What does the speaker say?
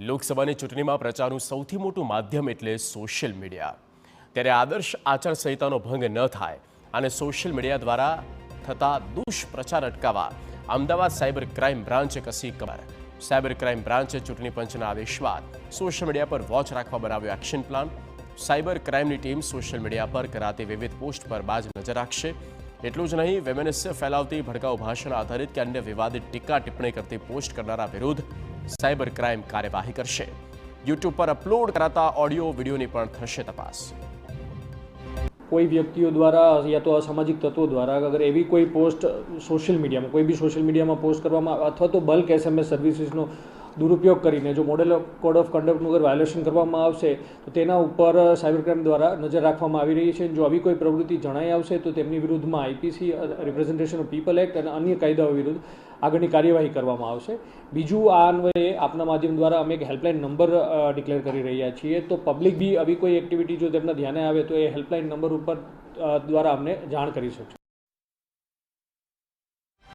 લોકસભાની ચૂંટણીમાં પ્રચારનું સૌથી મોટું માધ્યમ એટલે સોશિયલ મીડિયા। ત્યારે આદર્શ આચારસંહિતાનો ભંગ ન થાય અને સોશિયલ મીડિયા દ્વારા થતા દુષ્પ્રચાર અટકાવવા અમદાવાદ સાયબર ક્રાઇમ બ્રાન્ચે કસી કમર। સાયબર ક્રાઇમ બ્રાન્ચે ચૂંટણી પંચના આદેશ બાદ સોશિયલ મીડિયા પર વોચ રાખવા બનાવ્યો એક્શન પ્લાન। સાયબર ક્રાઇમની ટીમ સોશિયલ મીડિયા પર કરાતી વિવિધ પોસ્ટ પર બાજ નજર રાખશે। એટલું જ નહીં, વેમેનસ્ય ફેલાવતી ભડકાઉ ભાષણ આધારિત કે અન્ય વિવાદિત ટીકા ટિપ્પણી કરતી પોસ્ટ કરનારા વિરુદ્ધ સાયબર ક્રાઇમ કાર્યવાહી કરશે। યુટ્યુબ પર અપલોડ કરાતા ઓડિયો વિડીયોની પણ થશે તપાસ। कोई व्यक्तियों द्वारा या तो असामाजिक तत्वों द्वारा अगर एवी कोई पोस्ट सोशल मीडिया में कोई भी सोशल मीडिया में पोस्ट करवामां अथवा तो बल्क SMS सर्विसीसनो दुरुपयोग करीने जो मॉडल कोड ऑफ कंडक्टનું अगर वायोलेशन કરવામાં આવશે તો તેના ઉપર સાયબર ક્રાઇમ દ્વારા નજર રાખવામાં આવી રહી છે। જો આવી કોઈ પ્રવૃત્તિ જણાઈ આવશે તો તેમની વિરુદ્ધમાં IPC representation of people act અને અન્ય કાયદાઓ વિરુદ્ધ આગળની કાર્યવાહી કરવામાં આવશે। બીજું, આ અન્વયે આપના માધ્યમ દ્વારા અમે એક હેલ્પલાઇન નંબર ડિક્લેર કરી રહ્યા છીએ, તો પબ્લિક બી આવી કોઈ એક્ટિવિટી જો તેમના ધ્યાને આવે તો એ હેલ્પલાઇન નંબર ઉપર દ્વારા અમને જાણ કરી શકશે।